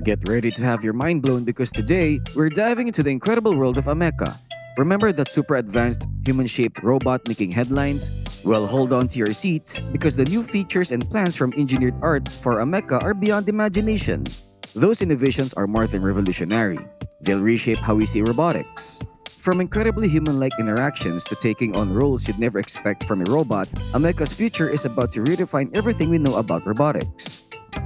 Get ready to have your mind blown because today, we're diving into the incredible world of Ameca. Remember that super advanced, human-shaped robot making headlines? Well, hold on to your seats because the new features and plans from Engineered Arts for Ameca are beyond imagination. Those innovations are more than revolutionary. They'll reshape how we see robotics. From incredibly human-like interactions to taking on roles you'd never expect from a robot, Ameca's future is about to redefine everything we know about robotics.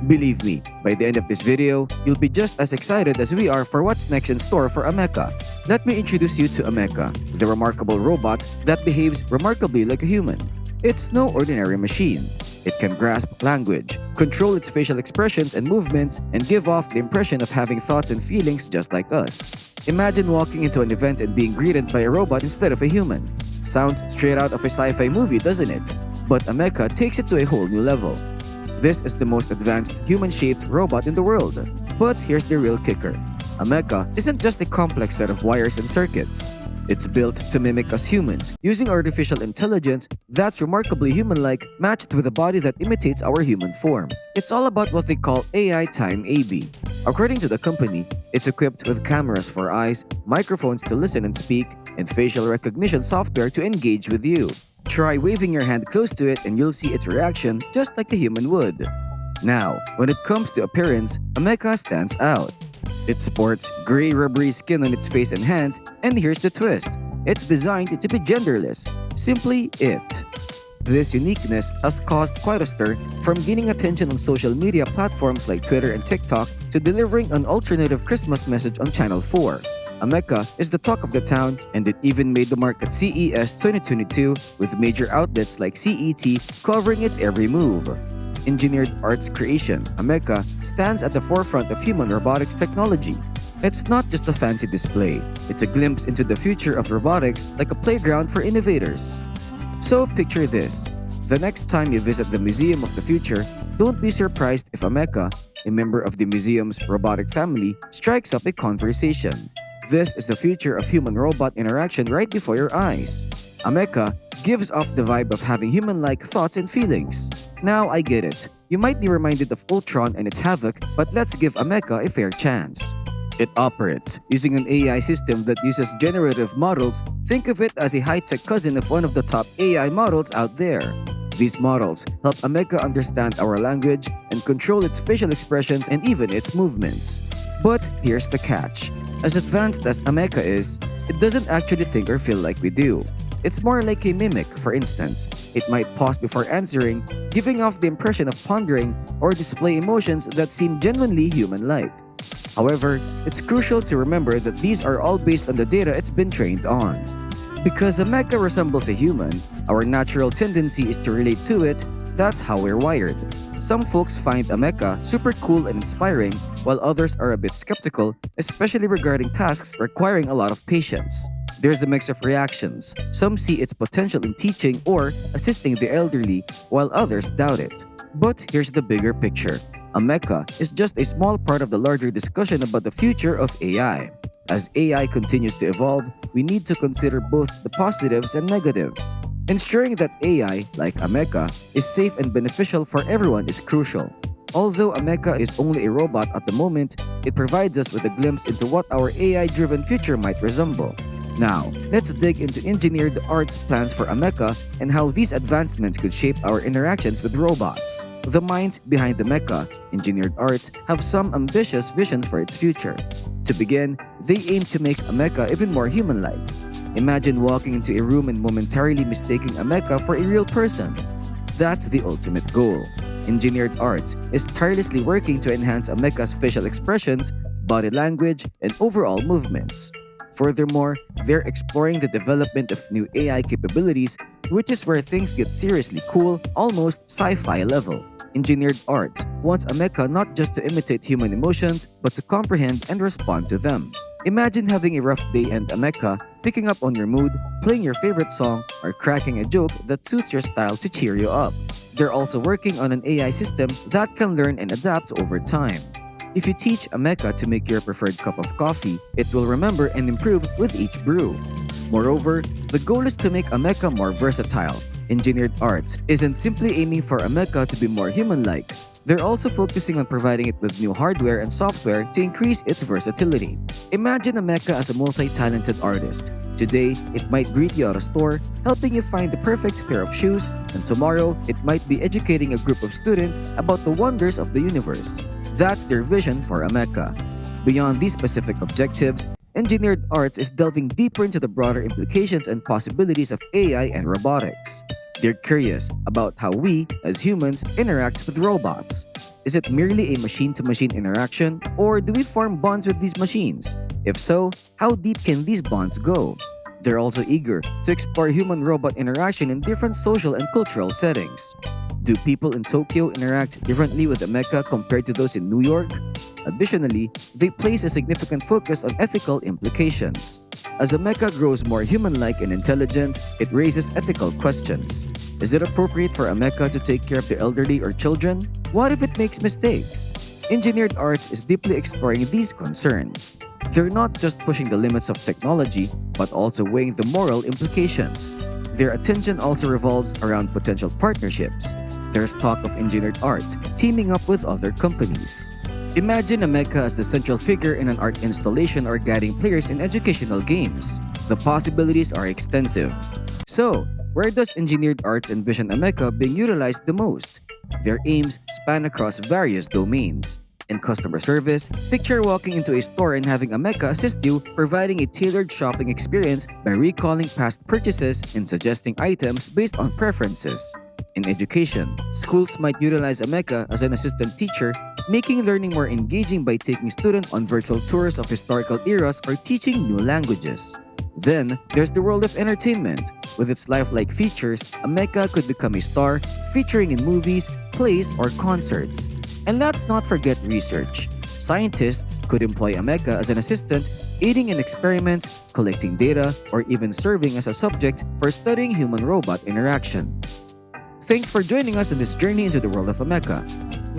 Believe me, by the end of this video, you'll be just as excited as we are for what's next in store for Ameca. Let me introduce you to Ameca, the remarkable robot that behaves remarkably like a human. It's no ordinary machine. It can grasp language, control its facial expressions and movements, and give off the impression of having thoughts and feelings just like us. Imagine walking into an event and being greeted by a robot instead of a human. Sounds straight out of a sci-fi movie, doesn't it? But Ameca takes it to a whole new level. This is the most advanced human-shaped robot in the world. But here's the real kicker. Ameca isn't just a complex set of wires and circuits. It's built to mimic us humans, using artificial intelligence that's remarkably human-like, matched with a body that imitates our human form. It's all about what they call AI Time AB. According to the company, it's equipped with cameras for eyes, microphones to listen and speak, and facial recognition software to engage with you. Try waving your hand close to it and you'll see its reaction just like a human would. Now, when it comes to appearance, Ameca stands out. It sports gray rubbery skin on its face and hands, and here's the twist. It's designed to be genderless. Simply it. This uniqueness has caused quite a stir, from gaining attention on social media platforms like Twitter and TikTok to delivering an alternative Christmas message on Channel 4. Ameca is the talk of the town, and it even made the mark at CES 2022 with major outlets like CET covering its every move. Engineered Arts creation, Ameca stands at the forefront of human robotics technology. It's not just a fancy display, it's a glimpse into the future of robotics, like a playground for innovators. So picture this. The next time you visit the Museum of the Future, don't be surprised if Ameca, a member of the museum's robotic family, strikes up a conversation. This is the future of human-robot interaction right before your eyes. Ameca gives off the vibe of having human-like thoughts and feelings. Now I get it. You might be reminded of Ultron and its havoc, but let's give Ameca a fair chance. It operates using an AI system that uses generative models. Think of it as a high-tech cousin of one of the top AI models out there. These models help Ameca understand our language and control its facial expressions and even its movements. But here's the catch. As advanced as Ameca is, it doesn't actually think or feel like we do. It's more like a mimic, for instance. It might pause before answering, giving off the impression of pondering or display emotions that seem genuinely human-like. However, it's crucial to remember that these are all based on the data it's been trained on. Because Ameca resembles a human, our natural tendency is to relate to it. That's how we're wired. Some folks find Ameca super cool and inspiring, while others are a bit skeptical, especially regarding tasks requiring a lot of patience. There's a mix of reactions. Some see its potential in teaching or assisting the elderly, while others doubt it. But here's the bigger picture. Ameca is just a small part of the larger discussion about the future of AI. As AI continues to evolve, we need to consider both the positives and negatives. Ensuring that AI, like Ameca, is safe and beneficial for everyone is crucial. Although Ameca is only a robot at the moment, it provides us with a glimpse into what our AI-driven future might resemble. Now, let's dig into Engineered Arts' plans for Ameca and how these advancements could shape our interactions with robots. The minds behind Ameca, Engineered Arts, have some ambitious visions for its future. To begin, they aim to make Ameca even more human-like. Imagine walking into a room and momentarily mistaking Ameca for a real person. That's the ultimate goal. Engineered Arts is tirelessly working to enhance Ameca's facial expressions, body language, and overall movements. Furthermore, they're exploring the development of new AI capabilities, which is where things get seriously cool, almost sci-fi level. Engineered Arts wants Ameca not just to imitate human emotions, but to comprehend and respond to them. Imagine having a rough day and Ameca picking up on your mood, playing your favorite song, or cracking a joke that suits your style to cheer you up. They're also working on an AI system that can learn and adapt over time. If you teach Ameca to make your preferred cup of coffee, it will remember and improve with each brew. Moreover, the goal is to make Ameca more versatile. Engineered Arts isn't simply aiming for Ameca to be more human-like. They're also focusing on providing it with new hardware and software to increase its versatility. Imagine Ameca as a multi-talented artist. Today, it might greet you at a store, helping you find the perfect pair of shoes, and tomorrow, it might be educating a group of students about the wonders of the universe. That's their vision for Ameca. Beyond these specific objectives, Engineered Arts is delving deeper into the broader implications and possibilities of AI and robotics. They're curious about how we, as humans, interact with robots. Is it merely a machine-to-machine interaction, or do we form bonds with these machines? If so, how deep can these bonds go? They're also eager to explore human-robot interaction in different social and cultural settings. Do people in Tokyo interact differently with Ameca compared to those in New York? Additionally, they place a significant focus on ethical implications. As Ameca grows more human-like and intelligent, it raises ethical questions. Is it appropriate for Ameca to take care of the elderly or children? What if it makes mistakes? Engineered Arts is deeply exploring these concerns. They're not just pushing the limits of technology, but also weighing the moral implications. Their attention also revolves around potential partnerships. There's talk of Engineered Arts teaming up with other companies. Imagine Ameca as the central figure in an art installation or guiding players in educational games. The possibilities are extensive. So, where does Engineered Arts envision Ameca being utilized the most? Their aims span across various domains. In customer service, picture walking into a store and having Ameca assist you, providing a tailored shopping experience by recalling past purchases and suggesting items based on preferences. In education, schools might utilize Ameca as an assistant teacher, making learning more engaging by taking students on virtual tours of historical eras or teaching new languages. Then, there's the world of entertainment. With its lifelike features, Ameca could become a star, featuring in movies, plays, or concerts. And let's not forget research. Scientists could employ Ameca as an assistant, aiding in experiments, collecting data, or even serving as a subject for studying human-robot interaction. Thanks for joining us on this journey into the world of Ameca.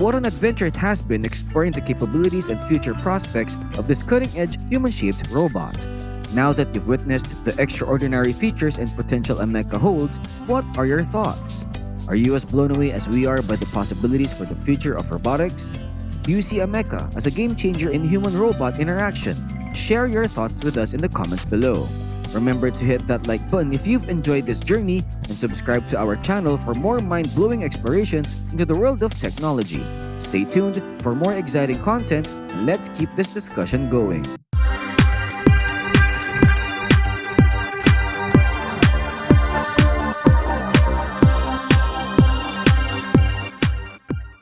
What an adventure it has been exploring the capabilities and future prospects of this cutting-edge human-shaped robot. Now that you've witnessed the extraordinary features and potential Ameca holds, what are your thoughts? Are you as blown away as we are by the possibilities for the future of robotics? Do you see Ameca as a game-changer in human-robot interaction? Share your thoughts with us in the comments below. Remember to hit that like button if you've enjoyed this journey and subscribe to our channel for more mind-blowing explorations into the world of technology. Stay tuned for more exciting content and let's keep this discussion going.